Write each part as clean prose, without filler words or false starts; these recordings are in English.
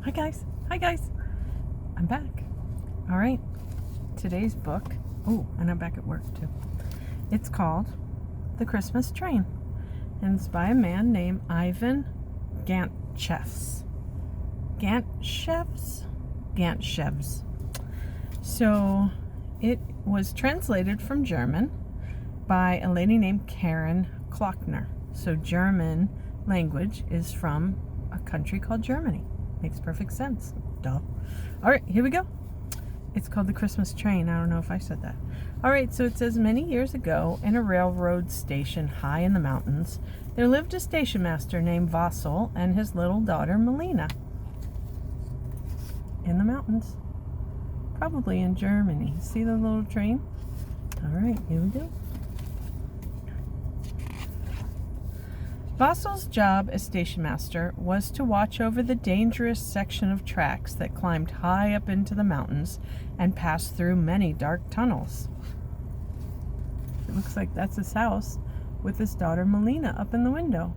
Hi guys. Hi guys. I'm back. All right. Today's book. Oh, and I'm back at work too. It's called The Christmas Train. And it's by a man named Ivan Gantschev. Gantschevs. So it was translated from German by a lady named Karen Klockner. So German language is from a country called Germany. Makes perfect sense. Duh. All right, here we go. It's called The Christmas Train. I don't know if I said that. All right, so it says, many years ago, in a railroad station high in the mountains, there lived a station master named Vassal and his little daughter, Melina. In the mountains. Probably in Germany. See the little train? All right, here we go. Vassal's job as station master was to watch over the dangerous section of tracks that climbed high up into the mountains and passed through many dark tunnels. It looks like that's his house with his daughter Melina up in the window.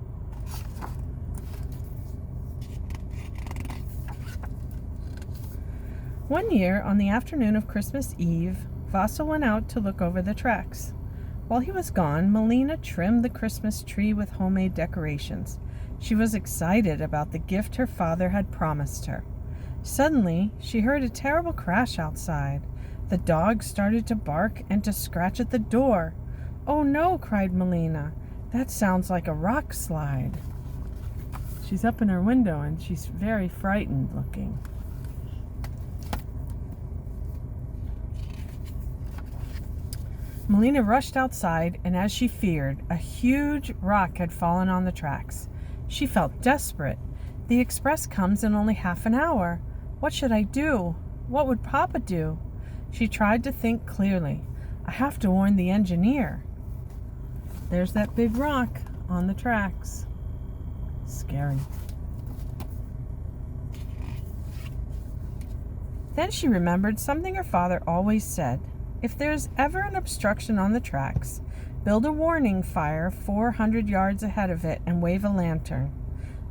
One year, on the afternoon of Christmas Eve, Vassal went out to look over the tracks. While he was gone, Melina trimmed the Christmas tree with homemade decorations. She was excited about the gift her father had promised her. Suddenly, she heard a terrible crash outside. The dog started to bark and to scratch at the door. "Oh no," cried Melina. "That sounds like a rock slide." She's up in her window and she's very frightened looking. Melina rushed outside, and as she feared, a huge rock had fallen on the tracks. She felt desperate. The express comes in only half an hour. What should I do? What would Papa do? She tried to think clearly. I have to warn the engineer. There's that big rock on the tracks. Scary. Then she remembered something her father always said. If there's ever an obstruction on the tracks, build a warning fire 400 yards ahead of it and wave a lantern.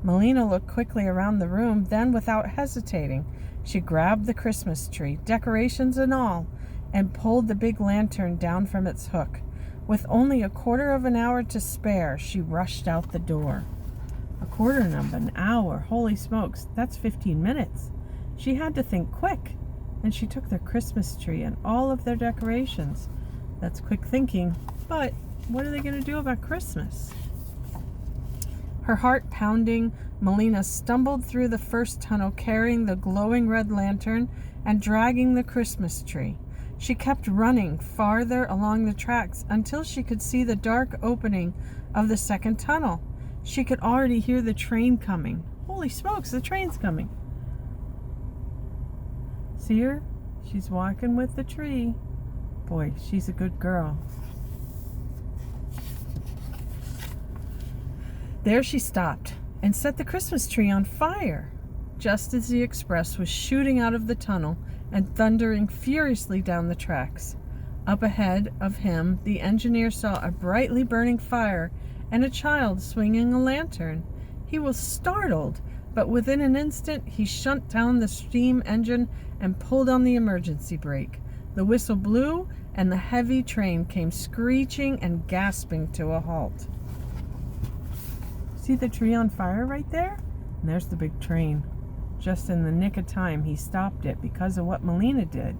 Melina looked quickly around the room, then without hesitating, she grabbed the Christmas tree, decorations and all, and pulled the big lantern down from its hook. With only a quarter of an hour to spare, she rushed out the door. A quarter of an hour? Holy smokes, that's 15 minutes. She had to think quick. And she took their Christmas tree and all of their decorations. That's quick thinking, but what are they going to do about Christmas? Her heart pounding, Melina stumbled through the first tunnel carrying the glowing red lantern and dragging the Christmas tree. She kept running farther along the tracks until she could see the dark opening of the second tunnel. She could already hear the train coming. Holy smokes, the train's coming. See her? She's walking with the tree. Boy, she's a good girl. There she stopped and set the Christmas tree on fire, just as the express was shooting out of the tunnel and thundering furiously down the tracks. Up ahead of him, the engineer saw a brightly burning fire and a child swinging a lantern. He was startled, but within an instant he shut down the steam engine and pulled on the emergency brake. The whistle blew, and the heavy train came screeching and gasping to a halt. See the tree on fire right there? And there's the big train. Just in the nick of time, he stopped it because of what Melina did.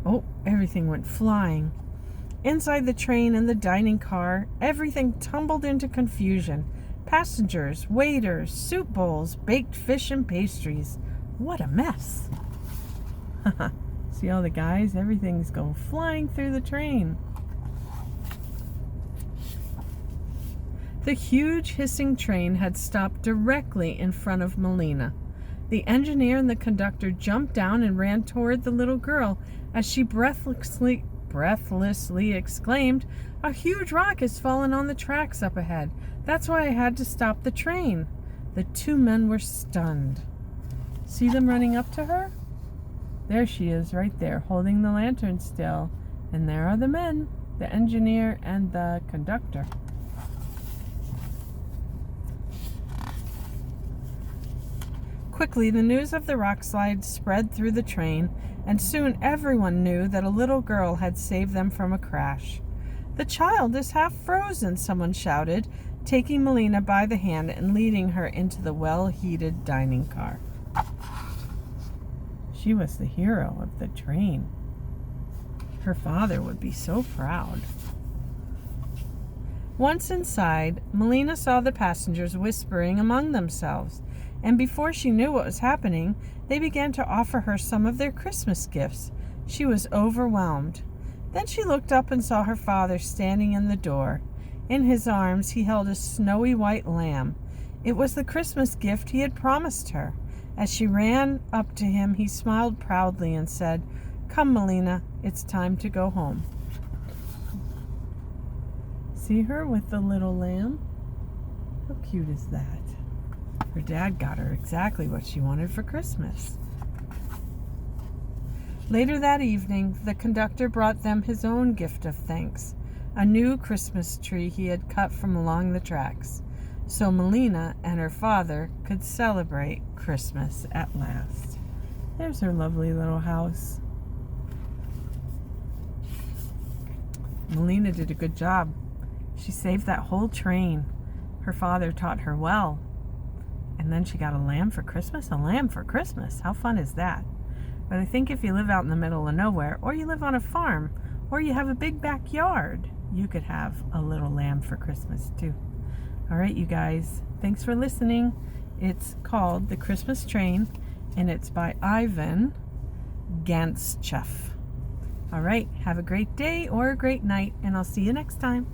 Oh, everything went flying. Inside the train and the dining car, everything tumbled into confusion. Passengers, waiters, soup bowls, baked fish and pastries. What a mess. See all the guys? Everything's going flying through the train. The huge hissing train had stopped directly in front of Melina. The engineer and the conductor jumped down and ran toward the little girl as she breathlessly exclaimed, "A huge rock has fallen on the tracks up ahead. That's why I had to stop the train." The two men were stunned. See them running up to her? There she is right there, holding the lantern still. And there are the men, the engineer and the conductor. Quickly, the news of the rock slide spread through the train, and soon everyone knew that a little girl had saved them from a crash. "The child is half frozen," someone shouted, taking Melina by the hand and leading her into the well-heated dining car. She was the hero of the train. Her father would be so proud. Once inside, Melina saw the passengers whispering among themselves, and before she knew what was happening, they began to offer her some of their Christmas gifts. She was overwhelmed. Then she looked up and saw her father standing in the door. In his arms, he held a snowy white lamb. It was the Christmas gift he had promised her. As she ran up to him, he smiled proudly and said, "Come, Melina, it's time to go home." See her with the little lamb? How cute is that? Her dad got her exactly what she wanted for Christmas. Later that evening, the conductor brought them his own gift of thanks, a new Christmas tree he had cut from along the tracks, so Melina and her father could celebrate Christmas at last. There's her lovely little house. Melina did a good job. She saved that whole train. Her father taught her well. And then she got a lamb for Christmas? A lamb for Christmas? How fun is that? But I think if you live out in the middle of nowhere, or you live on a farm, or you have a big backyard, you could have a little lamb for Christmas too. All right, you guys, thanks for listening. It's called The Christmas Train, and it's by Ivan Gantschev. All right, have a great day or a great night, and I'll see you next time.